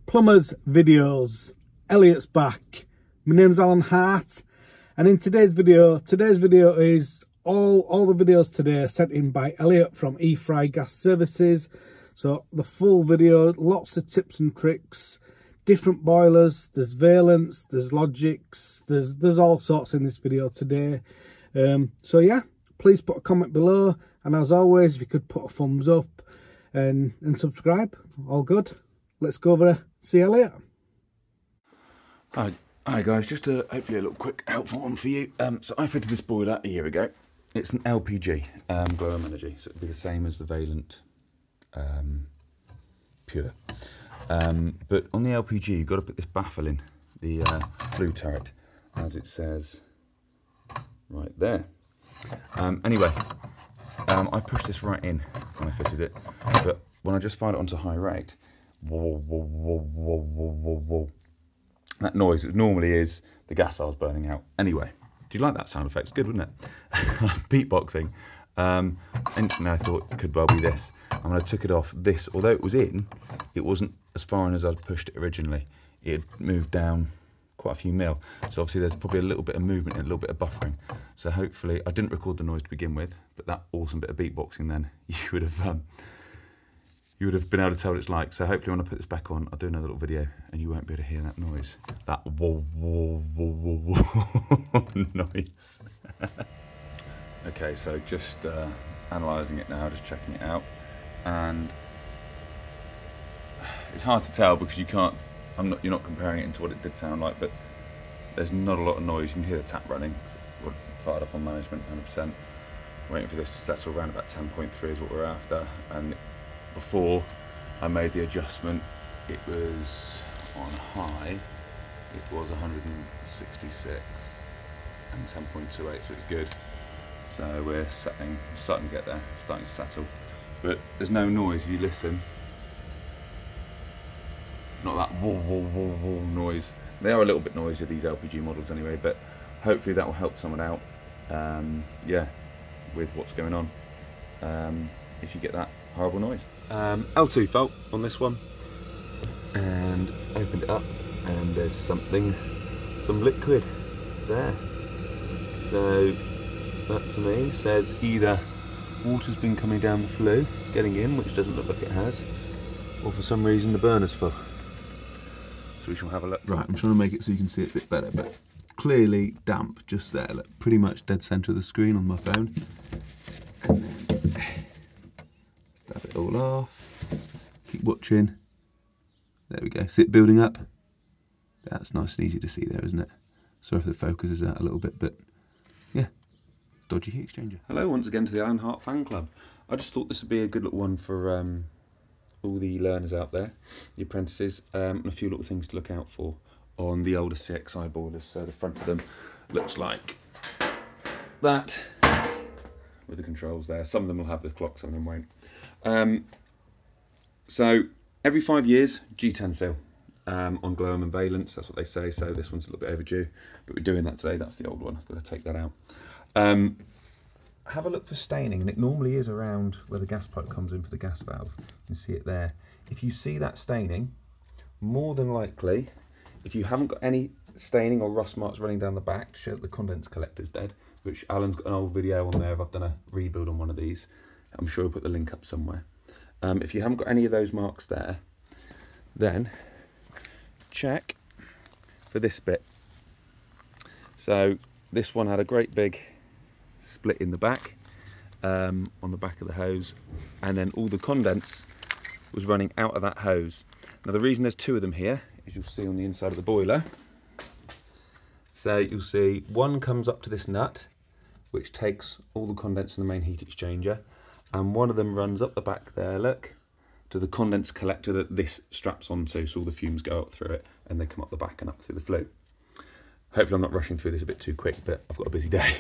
Plumbers videos. Elliott's back. My name's Alan Hart, and in today's video is all the videos today are sent in by Elliott from E-Fry Gas Services. So the full video, lots of tips and tricks, different boilers, there's valence, there's logics, there's all sorts in this video today. So yeah, please put a comment below, and as always, if you could put a thumbs up and subscribe, all good. Let's go over and see Elliott. Hi guys, just hopefully a little quick helpful one for you. So I fitted this boiler a year ago. It's an LPG, glow energy, so it'd be the same as the Valent Pure. But on the LPG, you've got to put this baffle in, the flue turret, as it says right there. Anyway, I pushed this right in when I fitted it, but when I just fired it onto high rate, whoa, whoa, whoa, whoa, whoa, whoa, whoa. That noise, it normally is the gas valves burning out. Anyway, do you like that sound effect? It's good, wouldn't it? Beatboxing. Instantly I thought it could well be this. And when I took it off, this, although it was in, it wasn't as far in as I'd pushed it originally. It had moved down quite a few mil. So obviously there's probably a little bit of movement and a little bit of buffering. So hopefully, I didn't record the noise to begin with, but that awesome bit of beatboxing then, you would have been able to tell what it's like. So hopefully when I put this back on, I'll do another little video and you won't be able to hear that noise. That whoa, whoa, whoa, whoa, whoa noise. Okay, so just analysing it now, just checking it out. And it's hard to tell because you're not comparing it into what it did sound like, but there's not a lot of noise. You can hear the tap running. We're fired up on management, 100%. Waiting for this to settle around about 10.3 is what we're after. And before I made the adjustment, it was on high, it was 166 and 10.28, so it's good. So we're starting to get there, starting to settle. But there's no noise if you listen. Not that whoa, whoa, whoa, whoa noise. They are a little bit noisy, these LPG models anyway, but hopefully that will help someone out, yeah, with what's going on, if you get that horrible noise. L2 fault on this one, and opened it up, and there's some liquid there. So that to me says either water's been coming down the flue, getting in, which doesn't look like it has, or for some reason the burner's full. So we shall have a look. Right, I'm trying to make it so you can see it a bit better, but clearly damp just there, look, pretty much dead centre of the screen on my phone. And then dab it all off, keep watching. There we go, see it building up? That's nice and easy to see there, isn't it? Sorry if the focus is out a little bit, but yeah, dodgy heat exchanger. Hello once again to the Alan Hart fan club. I just thought this would be a good little one for all the learners out there, the apprentices, and a few little things to look out for on the older CXI boilers. So the front of them looks like that, with the controls there. Some of them will have the clock, some of them won't. So every 5 years, G10 seal on Glowworm and Valence, that's what they say. So this one's a little bit overdue, but we're doing that today. That's the old one, I've got to take that out. Have a look for staining, and it normally is around where the gas pipe comes in for the gas valve. You can see it there. If you see that staining, more than likely, if you haven't got any staining or rust marks running down the back to show that the condense collector's dead, which Alan's got an old video on there if I've done a rebuild on one of these. I'm sure I'll put the link up somewhere. If you haven't got any of those marks there, then check for this bit. So this one had a great big split in the back, on the back of the hose, and then all the condense was running out of that hose. Now the reason there's two of them here, as you'll see on the inside of the boiler, so you'll see one comes up to this nut, which takes all the condense in the main heat exchanger, and one of them runs up the back there, look, to the condense collector that this straps onto, so all the fumes go up through it and they come up the back and up through the flue. Hopefully I'm not rushing through this a bit too quick, but I've got a busy day.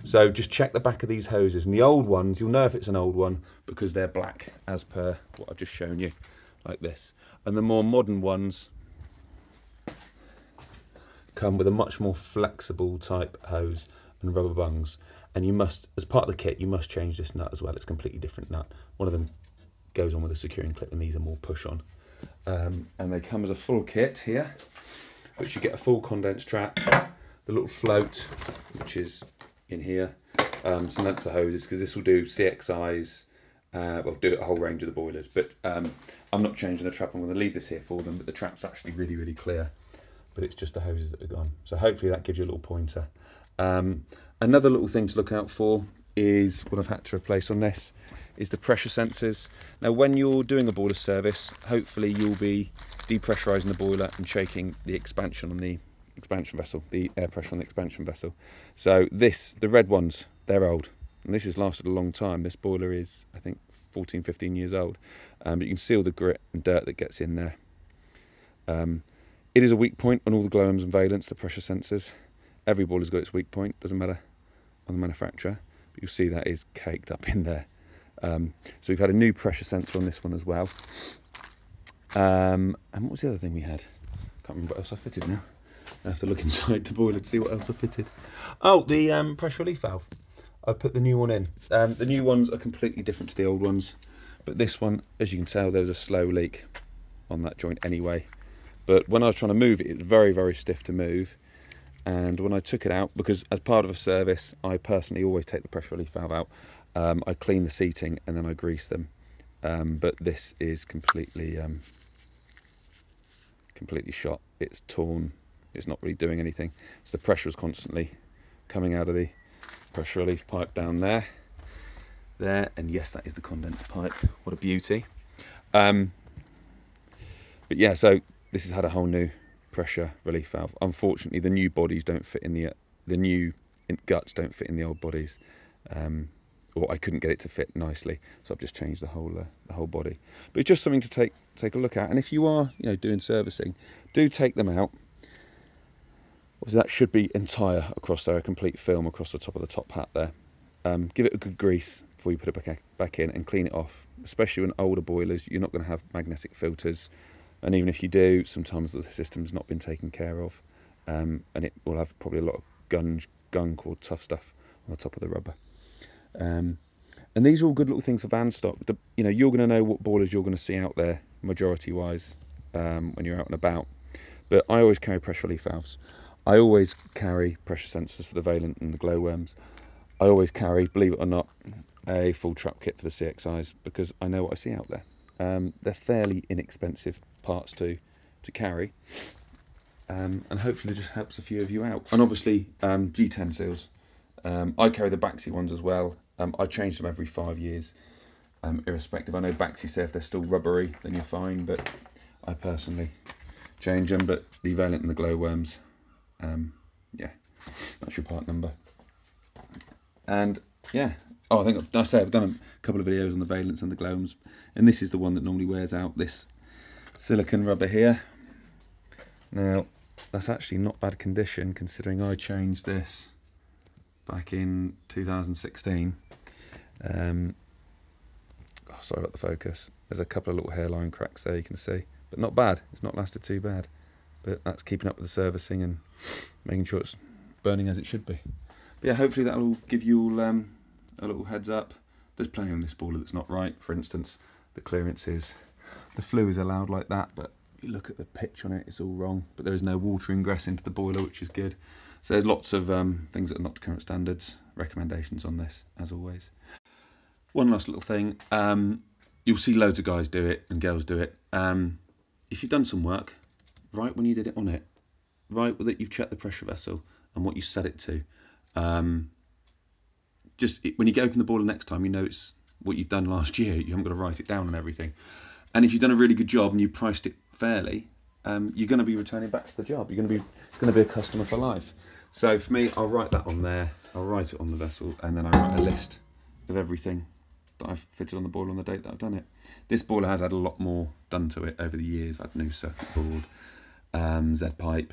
So just check the back of these hoses, and the old ones, you'll know if it's an old one because they're black as per what I've just shown you, like this. And the more modern ones come with a much more flexible type hose and rubber bungs, and you must, as part of the kit, you must change this nut as well. It's a completely different nut. One of them goes on with a securing clip and these are more push on. and they come as a full kit here, which you get a full condense trap, the little float, which is in here, some lengths of hoses, because this will do CXIs, well, do a whole range of the boilers, but I'm not changing the trap. I'm going to leave this here for them, but the trap's actually really, really clear, but it's just the hoses that are gone. So hopefully that gives you a little pointer. Another little thing to look out for is what I've had to replace on this is the pressure sensors. Now when you're doing a boiler service, hopefully you'll be depressurizing the boiler and shaking the expansion on the expansion vessel, the air pressure on the expansion vessel. So the red ones, they're old, and this has lasted a long time. This boiler is, I think, 14, 15 years old, but you can see all the grit and dirt that gets in there. It is a weak point on all the glow arms and valence, the pressure sensors. Every boiler's got its weak point, doesn't matter on the manufacturer, but you'll see that is caked up in there. So we've had a new pressure sensor on this one as well. And what was the other thing we had? Can't remember what else I fitted now. I have to look inside the boiler to see what else I fitted. Oh, the pressure relief valve. I put the new one in. The new ones are completely different to the old ones, but this one, as you can tell, there's a slow leak on that joint anyway. But when I was trying to move it, it was very, very stiff to move. And when I took it out, because as part of a service, I personally always take the pressure relief valve out. I clean the seating and then I grease them. But this is completely shot. It's torn. It's not really doing anything. So the pressure is constantly coming out of the pressure relief pipe down there. And yes, that is the condenser pipe. What a beauty. But yeah, so this has had a whole new pressure relief valve. Unfortunately, the new bodies don't fit in the new guts don't fit in the old bodies, or I couldn't get it to fit nicely, so I've just changed the whole body. But it's just something to take a look at. And if you are, doing servicing, do take them out. Obviously, that should be entire across there, a complete film across the top of the top hat there. Give it a good grease before you put it back in, and clean it off. Especially in older boilers, you're not going to have magnetic filters. And even if you do, sometimes the system's not been taken care of, and it will have probably a lot of gunk or tough stuff on the top of the rubber. And these are all good little things for van stock. You're going to know what boilers you're going to see out there, majority-wise, when you're out and about. But I always carry pressure relief valves. I always carry pressure sensors for the valent and the glowworms. I always carry, believe it or not, a full trap kit for the CXIs, because I know what I see out there. They're fairly inexpensive parts to carry, and hopefully it just helps a few of you out. And obviously G10 seals, I carry the Baxi ones as well. I change them every 5 years, irrespective. I know Baxi say if they're still rubbery then you're fine, but I personally change them. But the valent and the glowworms, yeah, that's your part number. And yeah, oh, I've done a couple of videos on the valents and the glowworms, and this is the one that normally wears out, this silicone rubber here. Now that's actually not bad condition, considering I changed this back in 2016. Sorry about the focus. There's a couple of little hairline cracks there, you can see, but not bad. It's not lasted too bad, but that's keeping up with the servicing and making sure it's burning as it should be. But yeah, hopefully that will give you all a little heads up. There's plenty on this boiler that's not right. For instance, the clearances, the flue is allowed like that, but you look at the pitch on it, it's all wrong. But there is no water ingress into the boiler, which is good. So there's lots of things that are not to current standards. Recommendations on this, as always. One last little thing. You'll see loads of guys do it and girls do it. If you've done some work, write when you did it on it. Write that you've checked the pressure vessel and what you set it to. Just when you go open the boiler next time, you know it's what you've done last year. You haven't got to write it down and everything. And if you've done a really good job and you priced it fairly, you're going to be returning back to the job. It's going to be a customer for life. So for me, I'll write that on there. I'll write it on the vessel, and then I write a list of everything that I've fitted on the boiler on the date that I've done it. This boiler has had a lot more done to it over the years. I've had new circuit board, Z pipe.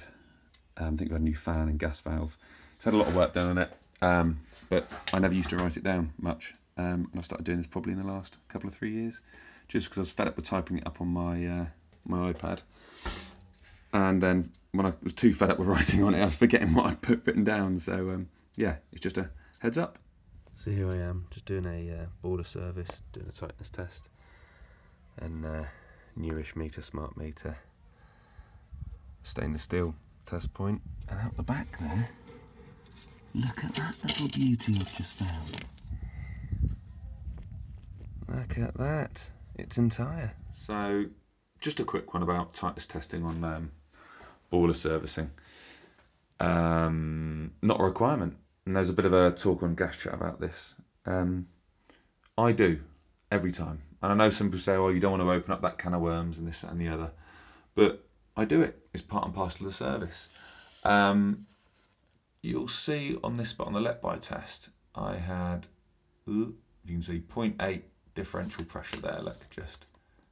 I think we've had a new fan and gas valve. It's had a lot of work done on it, but I never used to write it down much. And I started doing this probably in the last couple of 3 years, just because I was fed up with typing it up on my my iPad. And then when I was too fed up with writing on it, I was forgetting what I'd written down. So yeah, it's just a heads up. So here I am, just doing a boiler service, doing a tightness test, and newish meter, smart meter, stainless steel test point, and out the back there, look at that little beauty I've just found. Look at that, it's entire. So, just a quick one about tightness testing on boiler servicing. Not a requirement, and there's a bit of a talk on Gas Chat about this. I do, every time. And I know some people say, oh, you don't want to open up that can of worms and this, that and the other. But I do it. It's part and parcel of the service. You'll see on this spot on the let-by test, I had, you can see 0.8 differential pressure there, look, just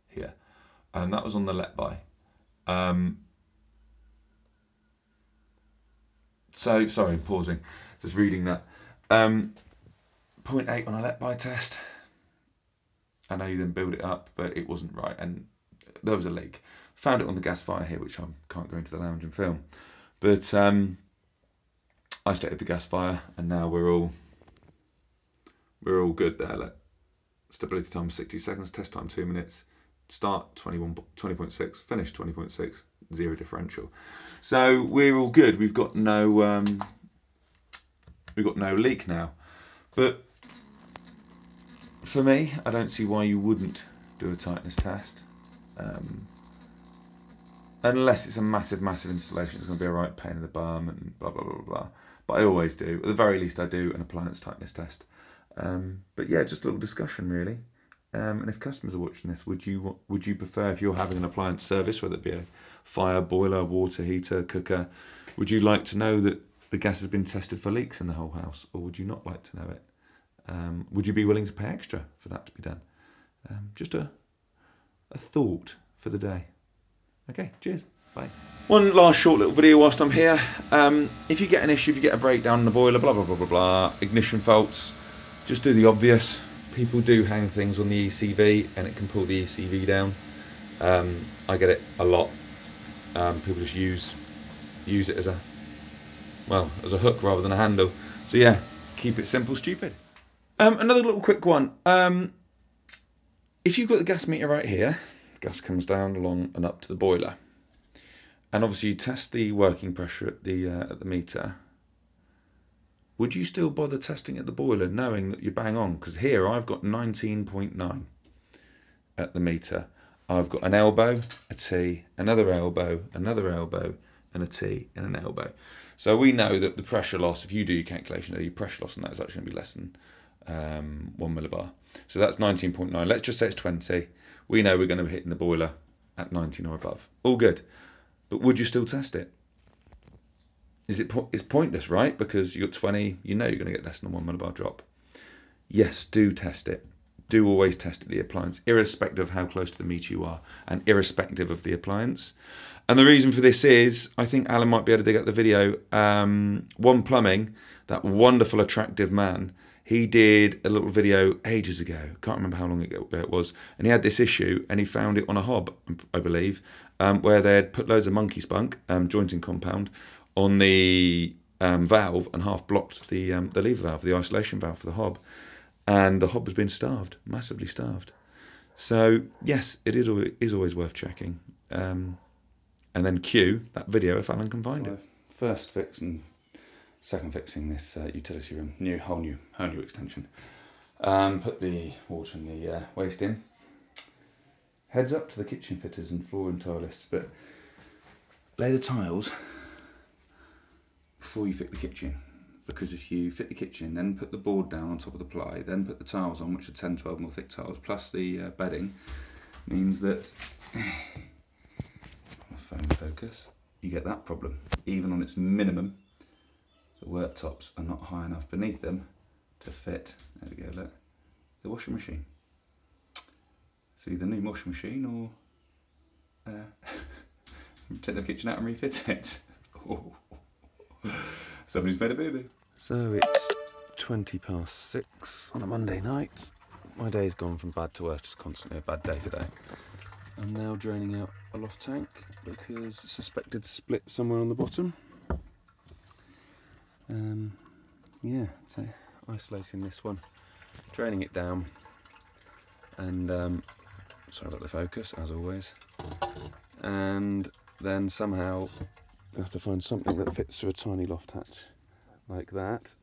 here. And that was on the let-by. So, sorry, pausing, just reading that. 0.8 on a let-by test. I know you then build it up, but it wasn't right, and there was a leak. Found it on the gas fire here, which I can't go into the lounge and film. But I started the gas fire, and now we're all good there. Look. Stability time 60 seconds, test time 2 minutes. Start 20.6, finish 20.6, 0 differential. So we're all good. We've got no leak now. But for me, I don't see why you wouldn't do a tightness test. Unless it's a massive installation, it's going to be a right pain in the bum and blah, blah, blah, blah, blah. But I always do. At the very least, I do an appliance tightness test. But yeah, just a little discussion, really. And if customers are watching this, would you prefer, if you're having an appliance service, whether it be a fire, boiler, water heater, cooker, would you like to know that the gas has been tested for leaks in the whole house, or would you not like to know it? Would you be willing to pay extra for that to be done? Just a thought for the day. Okay, cheers, bye. One last short little video whilst I'm here. If you get an issue, if you get a breakdown in the boiler, blah, blah, blah, blah, blah, ignition faults, just do the obvious. People do hang things on the ECV and it can pull the ECV down. I get it a lot. People just use it as a hook rather than a handle. So yeah, keep it simple, stupid. Another little quick one. If you've got the gas meter right here, the gas comes down along and up to the boiler, and obviously you test the working pressure at the meter. Would you still bother testing at the boiler knowing that you're bang on? Because here I've got 19.9 at the meter. I've got an elbow, a T, another elbow, and a T and an elbow. So we know that the pressure loss, if you do your calculation, your pressure loss on that is actually going to be less than 1 millibar. So that's 19.9. Let's just say it's 20. We know we're going to be hitting the boiler at 19 or above. All good. But would you still test it? It's pointless, right? Because you got 20, you know you're going to get less than a 1 millibar drop. Yes, do test it. Do always test the appliance, irrespective of how close to the meter you are, and irrespective of the appliance. And the reason for this is, I think Alan might be able to dig up the video. One Plumbing, that wonderful, attractive man, he did a little video ages ago. Can't remember how long ago it was. And he had this issue, and he found it on a hob, I believe, where they'd put loads of monkey spunk, jointing compound, on the valve and half blocked the lever valve, the isolation valve for the hob. And the hob has been starved, massively starved. So yes, it is always worth checking. And then cue that video if Alan can find it. First fix and second fixing this utility room, whole new extension. Put the water and the waste in. Heads up to the kitchen fitters and floor and tileists, but lay the tiles before you fit the kitchen. Because if you fit the kitchen, then put the board down on top of the ply, then put the tiles on, which are 10-12mm thick tiles, plus the bedding, means that, phone focus, you get that problem. Even on its minimum, the worktops are not high enough beneath them to fit, there we go, look, the washing machine. So either new washing machine or take the kitchen out and refit it. Oh. Somebody's made a boo-boo. So it's 6:20 on a Monday night. My day's gone from bad to worse, just constantly a bad day today. I'm now draining out a loft tank because suspected split somewhere on the bottom. Yeah, so isolating this one, draining it down, and Sorry about the focus, as always. And then somehow I have to find something that fits through a tiny loft hatch like that.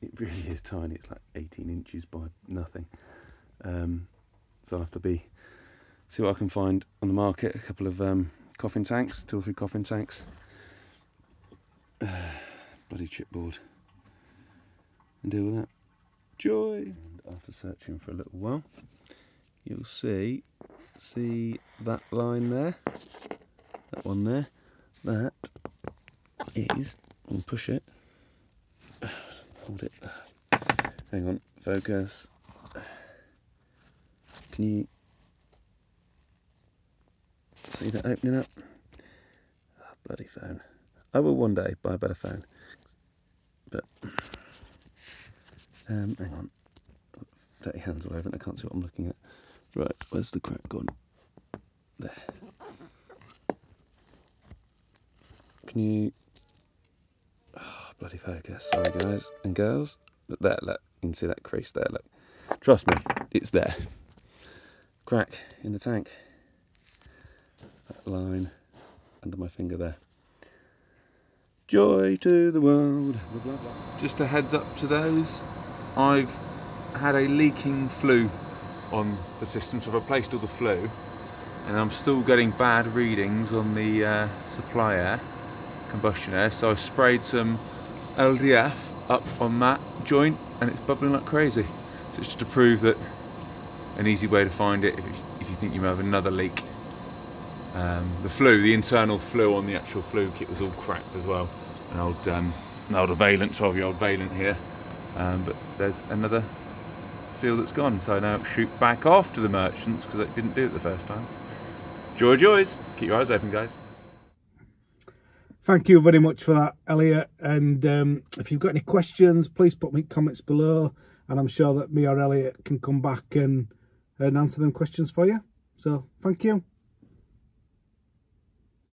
It really is tiny, it's like 18 inches by nothing. So I'll have to see what I can find on the market. A couple of coffin tanks, 2 or 3 coffin tanks. Bloody chipboard. And deal with that. Joy! And after searching for a little while, you'll see that line there, that one there, that is, I'll push it, hold it, hang on, focus, can you see that opening up? Oh, bloody phone. I will one day buy a better phone, but hang on, dirty hands all over it, I can't see what I'm looking at. Right, where's the crack gone? There. Can you... Oh, bloody focus. Sorry guys and girls. Look there, look. You can see that crease there, look. Trust me, it's there. Crack in the tank. That line under my finger there. Joy to the world. Blah, blah, blah. Just a heads up to those, I've had a leaking flue on the system, so I've replaced all the flue, and I'm still getting bad readings on the supply air, combustion air, so I've sprayed some LDF up on that joint and it's bubbling like crazy. So it's just to prove that an easy way to find it if you think you may have another leak. The internal flue on the actual flue kit was all cracked as well. An old Valent, 12-year-old Valent here, but there's another seal that's gone, so now shoot back off to the merchants because they didn't do it the first time. Joy joys, keep your eyes open guys. Thank you very much for that, Elliott, and if you've got any questions, please put me comments below, and I'm sure that me or Elliott can come back and answer them questions for you. So thank you.